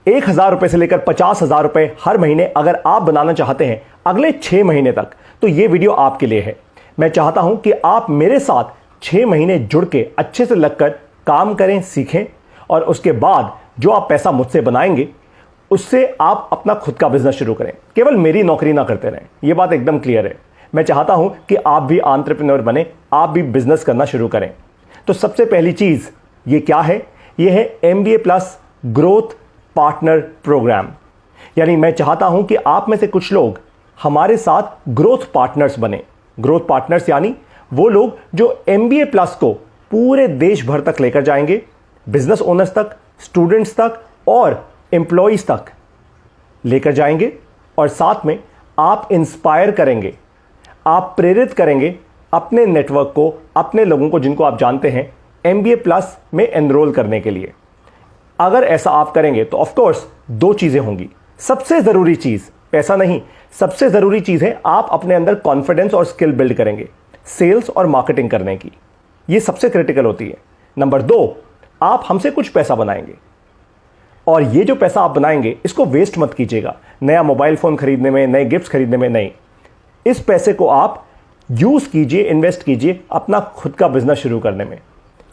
1,000 से लेकर 50,000 रुपए हर महीने अगर आप बनाना चाहते हैं अगले 6 महीने तक, तो ये वीडियो आपके लिए है। मैं चाहता हूं कि आप मेरे साथ 6 महीने जुड़ के अच्छे से लगकर काम करें, सीखें, और उसके बाद जो आप पैसा मुझसे बनाएंगे उससे आप अपना खुद का बिजनेस शुरू करें। केवल मेरी नौकरी ना करते रहें, ये बात एकदम क्लियर है। मैं चाहता हूं कि आप भी एंटरप्रेन्योर बने, आप भी बिजनेस करना शुरू करें। तो सबसे पहली चीज ये क्या है? ये है MBA plus growth partner program. यानी मैं चाहता हूं कि आप में से कुछ लोग हमारे साथ ग्रोथ पार्टनर्स बने। ग्रोथ पार्टनर्स यानी वो लोग जो MBA प्लस को पूरे देश भर तक लेकर जाएंगे, बिजनेस ओनर्स तक, स्टूडेंट्स तक और एम्प्लॉयज तक लेकर जाएंगे, और साथ में आप इंस्पायर करेंगे, आप प्रेरित करेंगे अपने नेटवर्क को, अपने लोगों को जिनको आप जानते हैं MBA प्लस में एनरोल करने के लिए। अगर ऐसा आप करेंगे तो ऑफ कोर्स 2 चीजें होंगी। सबसे जरूरी चीज पैसा नहीं, सबसे जरूरी चीज है आप अपने अंदर कॉन्फिडेंस और स्किल बिल्ड करेंगे, सेल्स और मार्केटिंग करने की। ये सबसे क्रिटिकल होती है। नंबर 2, आप हमसे कुछ पैसा बनाएंगे, और ये जो पैसा आप बनाएंगे इसको वेस्ट मत कीजिएगा नया मोबाइल फोन खरीदने में, नए गिफ्ट्स खरीदने में नहीं। इस पैसे को आप यूज कीजिए, इन्वेस्ट कीजिए अपना खुद का बिजनेस शुरू करने में।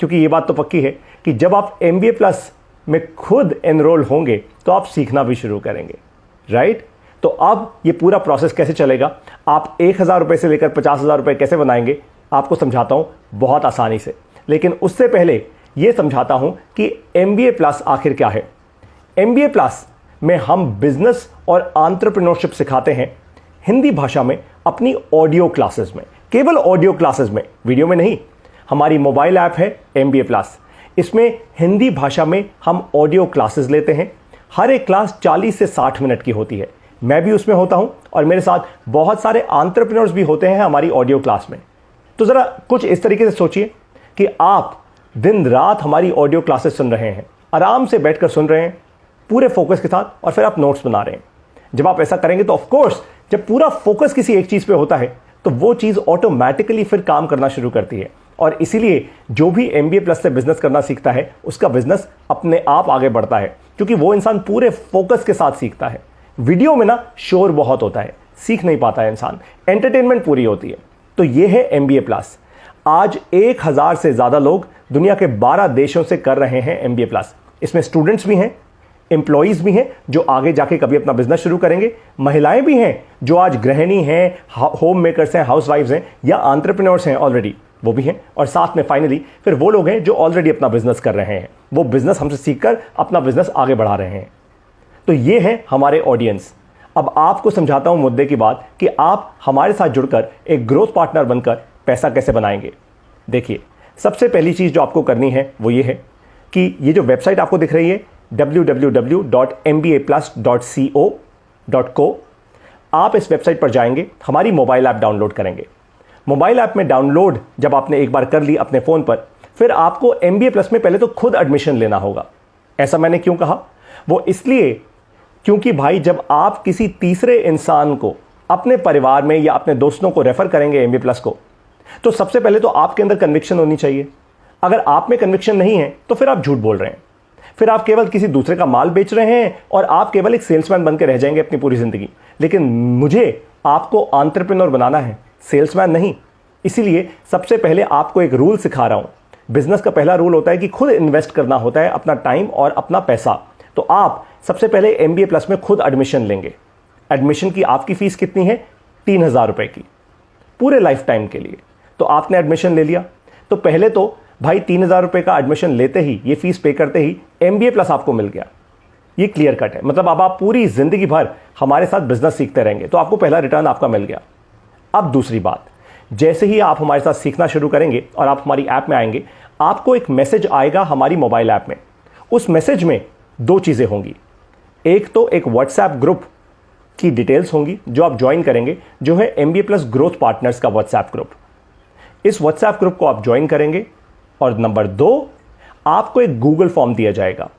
क्योंकि ये बात तो पक्की है कि जब आप MBA प्लस में खुद एनरोल होंगे तो आप सीखना भी शुरू करेंगे, राइट? तो अब ये पूरा प्रोसेस कैसे चलेगा, आप 1,000 से लेकर 50,000 रुपए कैसे बनाएंगे, आपको समझाता हूं बहुत आसानी से। लेकिन उससे पहले यह समझाता हूं कि MBA प्लस आखिर क्या है। MBA प्लस में हम बिजनेस और एंटरप्रेन्योरशिप सिखाते हैं हिंदी भाषा में अपनी ऑडियो क्लासेस में, केवल ऑडियो क्लासेस में, वीडियो में नहीं। हमारी मोबाइल ऐप है MBA प्लस, इसमें हिंदी भाषा में हम ऑडियो क्लासेस लेते हैं। हर एक क्लास 40 से 60 मिनट की होती है। मैं भी उसमें होता हूं और मेरे साथ बहुत सारे एंटरप्रेन्योर्स भी होते हैं हमारी ऑडियो क्लास में। तो जरा कुछ इस तरीके से सोचिए कि आप दिन रात हमारी ऑडियो क्लासेस सुन रहे हैं, आराम से बैठकर सुन रहे हैं पूरे फोकस के साथ, और फिर आप नोट्स बना रहे हैं। जब आप ऐसा करेंगे तो ऑफ कोर्स जब पूरा फोकस किसी एक चीज पे होता है तो वो चीज ऑटोमेटिकली फिर काम करना शुरू करती है। और इसीलिए जो भी MBA प्लस से बिजनेस करना सीखता है उसका बिजनेस अपने आप आगे बढ़ता है, क्योंकि वो इंसान पूरे फोकस के साथ सीखता है। वीडियो में ना शोर बहुत होता है, सीख नहीं पाता है इंसान, एंटरटेनमेंट पूरी होती है। तो ये है MBA प्लस। आज 1,000 से ज्यादा लोग दुनिया के 12 देशों से कर रहे हैं MBA प्लस। इसमें स्टूडेंट्स भी हैं, एम्प्लॉइज भी हैं जो आगे जाके कभी अपना बिजनेस शुरू करेंगे, महिलाएं भी हैं जो आज गृहिणी हैं, होम मेकर्स हैं, हाउसवाइफ्स हैं, या एंटरप्रेन्योर्स हैं ऑलरेडी, वो भी हैं। और साथ में फाइनली फिर वो लोग हैं जो ऑलरेडी अपना बिजनेस कर रहे हैं, वो बिजनेस हमसे सीखकर अपना बिजनेस आगे बढ़ा रहे हैं। तो ये है हमारे ऑडियंस। अब आपको समझाता हूं मुद्दे की बात कि आप हमारे साथ जुड़कर एक ग्रोथ पार्टनर बनकर पैसा कैसे बनाएंगे। देखिए, सबसे पहली चीज जो आपको करनी है वो ये है कि ये जो वेबसाइट आपको दिख रही है www.mbaplus.co.co, आप इस वेबसाइट पर जाएंगे, हमारी मोबाइल ऐप डाउनलोड करेंगे। मोबाइल ऐप में डाउनलोड जब आपने एक बार कर ली अपने फोन पर, फिर आपको MBA प्लस में पहले तो खुद एडमिशन लेना होगा। ऐसा मैंने क्यों कहा? वो इसलिए क्योंकि भाई जब आप किसी तीसरे इंसान को अपने परिवार में या अपने दोस्तों को रेफर करेंगे MBA प्लस को, तो सबसे पहले तो आपके अंदर कन्विक्शन होनी चाहिए। अगर आप में कन्विक्शन नहीं है तो फिर आप झूठ बोल रहे हैं, फिर आप केवल किसी दूसरे का माल बेच रहे हैं और आप केवल एक सेल्समैन बनकर रह जाएंगे अपनी पूरी जिंदगी। लेकिन मुझे आपको एंटरप्रेन्योर बनाना है, सेल्समैन नहीं। इसीलिए सबसे पहले आपको एक रूल सिखा रहा हूं। बिजनेस का पहला रूल होता है कि खुद इन्वेस्ट करना होता है अपना टाइम और अपना पैसा। तो आप सबसे पहले MBA प्लस में खुद एडमिशन लेंगे। एडमिशन की आपकी फीस कितनी है? 3,000 रुपए की, पूरे लाइफ टाइम के लिए। तो आपने एडमिशन ले लिया, तो पहले तो भाई 3,000 रुपए का एडमिशन लेते ही, ये फीस पे करते ही MBA प्लस आपको मिल गया। ये क्लियर कट है, मतलब अब आप पूरी जिंदगी भर हमारे साथ बिजनेस सीखते रहेंगे, तो आपको पहला रिटर्न आपका मिल गया। अब दूसरी बात, जैसे ही आप हमारे साथ सीखना शुरू करेंगे और आप हमारी ऐप में आएंगे, आपको एक मैसेज आएगा हमारी मोबाइल ऐप में। उस मैसेज में 2 चीजें होंगी। एक तो एक व्हाट्सएप ग्रुप की डिटेल्स होंगी जो आप ज्वाइन करेंगे, जो है MBA प्लस ग्रोथ पार्टनर्स का व्हाट्सएप ग्रुप। इस व्हाट्सएप ग्रुप को आप ज्वाइन करेंगे। और नंबर 2, आपको एक गूगल फॉर्म दिया जाएगा,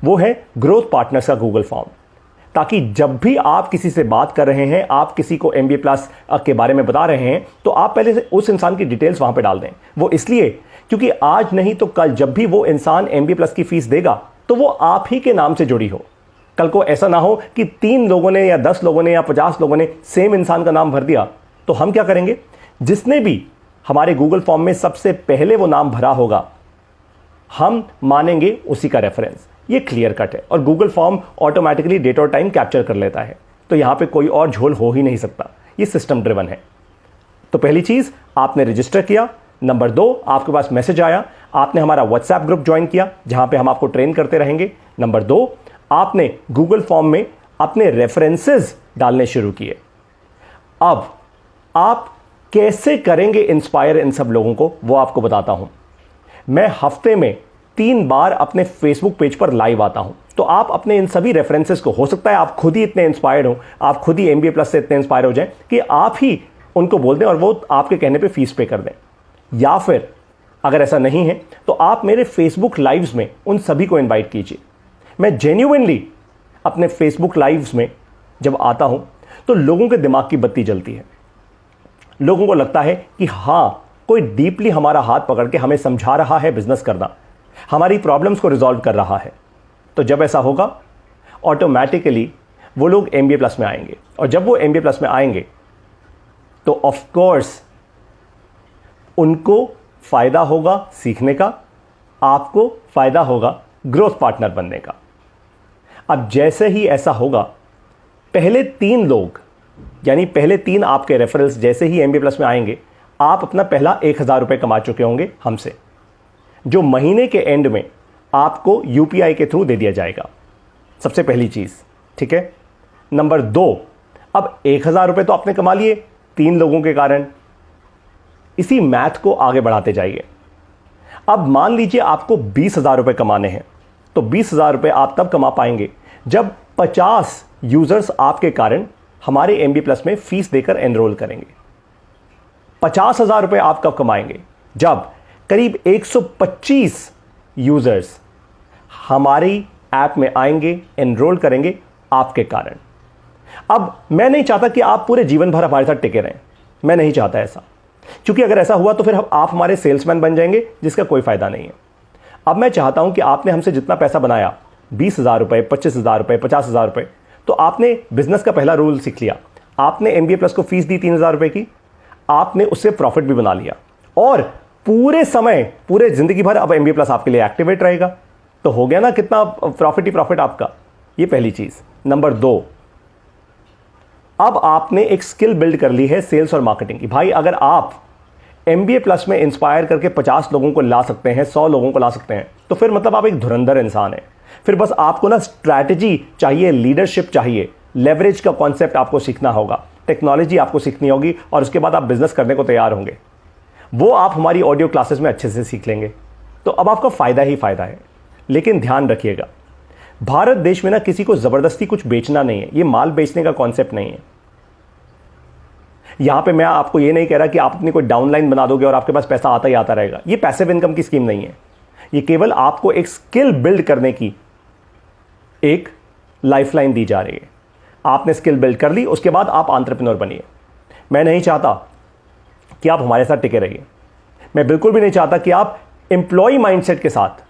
वो है ग्रोथ पार्टनर्स का गूगल फॉर्म, ताकि जब भी आप किसी से बात कर रहे हैं, आप किसी को MBA प्लस के बारे में बता रहे हैं, तो आप पहले से उस इंसान की डिटेल्स वहां पे डाल दें। वो इसलिए क्योंकि आज नहीं तो कल जब भी वो इंसान MBA प्लस की फीस देगा तो वो आप ही के नाम से जुड़ी हो। कल को ऐसा ना हो कि 3 लोगों ने या 10 लोगों ने या 50 लोगों ने सेम इंसान का नाम भर दिया, तो हम क्या करेंगे? जिसने भी हमारे गूगल फॉर्म में सबसे पहले वो नाम भरा होगा, हम मानेंगे उसी का रेफरेंस। ये क्लियर कट है और गूगल फॉर्म ऑटोमेटिकली डेट और टाइम कैप्चर कर लेता है, तो यहां पे कोई और झोल हो ही नहीं सकता। ये सिस्टम ड्रिवन है। तो पहली चीज, आपने रजिस्टर किया। नंबर 2, आपके पास मैसेज आया, आपने हमारा व्हाट्सएप ग्रुप ज्वाइन किया जहां पे हम आपको ट्रेन करते रहेंगे। नंबर 2, आपने गूगल फॉर्म में अपने रेफरेंसेस डालने शुरू किए। अब आप कैसे करेंगे इंस्पायर इन सब लोगों को, वो आपको बताता हूं। मैं हफ्ते में 3 बार अपने फेसबुक पेज पर लाइव आता हूं, तो आप अपने इन सभी रेफरेंसेस को, हो सकता है आप खुद ही इतने इंस्पायर्ड हो, आप खुद ही MBA प्लस से इतने इंस्पायर हो जाएं कि आप ही उनको बोल दें और वो आपके कहने पे फीस पे कर दें। या फिर अगर ऐसा नहीं है तो आप मेरे फेसबुक लाइव्स में उन सभी को इनवाइट कीजिए। मैं जेन्युइनली अपने फेसबुक लाइव्स में जब आता हूं तो लोगों के दिमाग की बत्ती जलती है। लोगों को लगता है कि हां, कोई डीपली हमारा हाथ पकड़ के हमें समझा रहा है बिजनेस करना, हमारी प्रॉब्लम्स को रिजॉल्व कर रहा है। तो जब ऐसा होगा, ऑटोमेटिकली वो लोग MBA प्लस में आएंगे, और जब वो MBA प्लस में आएंगे तो ऑफ कोर्स उनको फायदा होगा सीखने का, आपको फायदा होगा ग्रोथ पार्टनर बनने का। अब जैसे ही ऐसा होगा, पहले 3 लोग, यानी पहले 3 आपके रेफरल्स जैसे ही MBA प्लस में आएंगे, आप अपना पहला 1000 रुपये कमा चुके होंगे हमसे, जो महीने के एंड में आपको UPI के थ्रू दे दिया जाएगा। सबसे पहली चीज, ठीक है। नंबर 2, अब 1000 रुपये तो आपने कमा लिए 3 लोगों के कारण। इसी मैथ को आगे बढ़ाते जाइए। अब मान लीजिए आपको 20,000 रुपये कमाने हैं, तो 20,000 रुपये आप तब कमा पाएंगे जब 50 यूजर्स आपके कारण हमारे MBA प्लस में फीस देकर एनरोल करेंगे। 50,000 रुपये आप कब कमाएंगे? जब करीब 125 यूजर्स हमारी ऐप में आएंगे, एनरोल करेंगे आपके कारण। अब मैं नहीं चाहता कि आप पूरे जीवन भर हमारे साथ टिके रहें, मैं नहीं चाहता ऐसा, क्योंकि अगर ऐसा हुआ तो फिर आप हमारे सेल्समैन बन जाएंगे, जिसका कोई फायदा नहीं है। अब मैं चाहता हूं कि आपने हमसे जितना पैसा बनाया, 20,000 रुपये, 25,000 रुपये, 50,000 रुपये, तो आपने बिजनेस का पहला रूल सीख लिया। आपने MBA प्लस को फीस दी 3,000 रुपये की, आपने उससे प्रॉफिट भी बना लिया, और पूरे समय, पूरे जिंदगी भर अब MBA प्लस आपके लिए एक्टिवेट रहेगा। तो हो गया ना कितना प्रॉफिट ही प्रॉफिट आपका। ये पहली चीज। नंबर 2, अब आपने एक स्किल बिल्ड कर ली है सेल्स और मार्केटिंग की। भाई अगर आप MBA प्लस में इंस्पायर करके 50 लोगों को ला सकते हैं, 100 लोगों को ला सकते हैं, तो फिर मतलब आप एक धुरंधर इंसान हैं। फिर बस आपको ना स्ट्रैटेजी चाहिए, लीडरशिप चाहिए, लेवरेज का कॉन्सेप्ट आपको सीखना होगा, टेक्नोलॉजी आपको सीखनी होगी, और उसके बाद आप बिजनेस करने को तैयार होंगे। वो आप हमारी ऑडियो क्लासेस में अच्छे से सीख लेंगे, तो अब आपका फायदा ही फायदा है। लेकिन ध्यान रखिएगा, भारत देश में ना किसी को जबरदस्ती कुछ बेचना नहीं है। ये माल बेचने का कॉन्सेप्ट नहीं है। यहां पे मैं आपको ये नहीं कह रहा कि आप अपनी कोई डाउनलाइन बना दोगे और आपके पास पैसा आता ही आता रहेगा। ये पैसिव इनकम की स्कीम नहीं है। ये केवल आपको एक स्किल बिल्ड करने की एक लाइफलाइन दी जा रही है। आपने स्किल बिल्ड कर ली, उसके बाद आप एंटरप्रेन्योर बनिए। मैं नहीं चाहता कि आप हमारे साथ टिके रहिए। मैं बिल्कुल भी नहीं चाहता कि आप एम्प्लॉय माइंडसेट के साथ,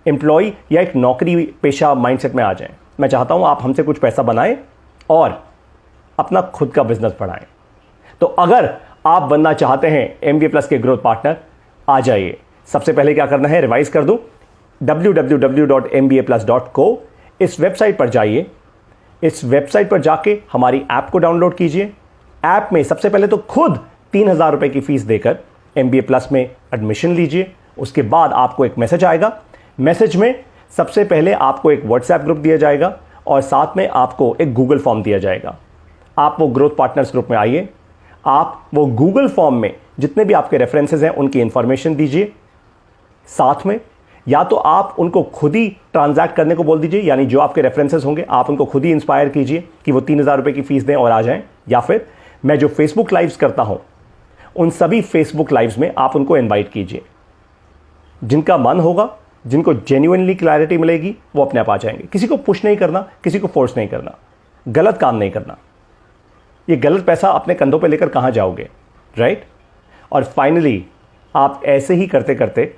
एम्प्लॉय या एक नौकरी पेशा माइंडसेट में आ जाएं। मैं चाहता हूं आप हमसे कुछ पैसा बनाएं और अपना खुद का बिजनेस बढ़ाएं। तो अगर आप बनना चाहते हैं MBA प्लस के ग्रोथ पार्टनर, आ जाइए। सबसे पहले क्या करना है, रिवाइज कर दूं, www.mbaplus.co इस वेबसाइट पर जाइए। इस वेबसाइट पर जाके हमारी ऐप को डाउनलोड कीजिए। ऐप में सबसे पहले तो खुद 3,000 रुपए की फीस देकर MBA प्लस में एडमिशन लीजिए। उसके बाद आपको एक मैसेज आएगा। मैसेज में सबसे पहले आपको एक व्हाट्सएप ग्रुप दिया जाएगा और साथ में आपको एक गूगल फॉर्म दिया जाएगा। आप वो ग्रोथ पार्टनर्स ग्रुप में आइए। आप वो गूगल फॉर्म में जितने भी आपके रेफरेंसेस हैं उनकी इंफॉर्मेशन दीजिए। साथ में या तो आप उनको खुद ही ट्रांजैक्ट करने को बोल दीजिए, यानी जो आपके रेफरेंसेस होंगे आप उनको खुद ही इंस्पायर कीजिए कि वो 3,000 रुपये की फीस दें और आ जाएं। या फिर मैं जो फेसबुक लाइव्स करता हूं उन सभी फेसबुक लाइव्स में आप उनको इनवाइट कीजिए। जिनका मन होगा, जिनको जेन्युइनली क्लैरिटी मिलेगी, वो अपने आप आ जाएंगे। किसी को पुश नहीं करना, किसी को फोर्स नहीं करना, गलत काम नहीं करना। ये गलत पैसा अपने कंधों पे लेकर कहां जाओगे, राइट? और फाइनली आप ऐसे ही करते करते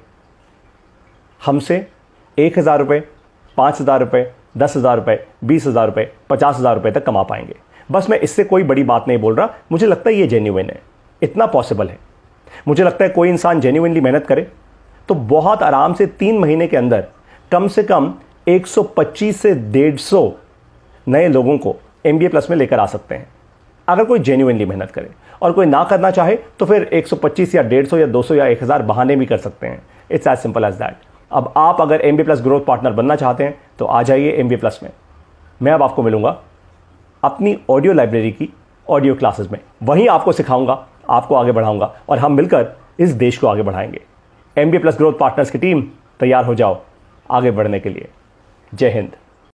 हमसे 1,000 रुपये, 5,000 रुपये, 10,000 रुपये, 20,000 रुपये, 50,000 रुपये तक कमा पाएंगे। बस मैं इससे कोई बड़ी बात नहीं बोल रहा, मुझे लगता है ये जेन्युइन है, इतना पॉसिबल है। मुझे लगता है कोई इंसान जेन्युइनली मेहनत करे तो बहुत आराम से 3 महीने के अंदर कम से कम 125 से 150 नए लोगों को MBA प्लस में लेकर आ सकते हैं, अगर कोई जेन्युइनली मेहनत करे। और कोई ना करना चाहे तो फिर 125 या 150 या 200 या 1000 बहाने भी कर सकते हैं। It's as simple as that. अब आप अगर MBA प्लस ग्रोथ पार्टनर बनना चाहते हैं तो आ जाइए MBA प्लस में। मैं अब आपको मिलूंगा अपनी ऑडियो लाइब्रेरी की ऑडियो क्लासेस में, वहीं आपको सिखाऊंगा, आपको आगे बढ़ाऊंगा और हम मिलकर इस देश को आगे बढ़ाएंगे। MBA प्लस ग्रोथ पार्टनर्स की टीम, तैयार हो जाओ आगे बढ़ने के लिए। जय हिंद।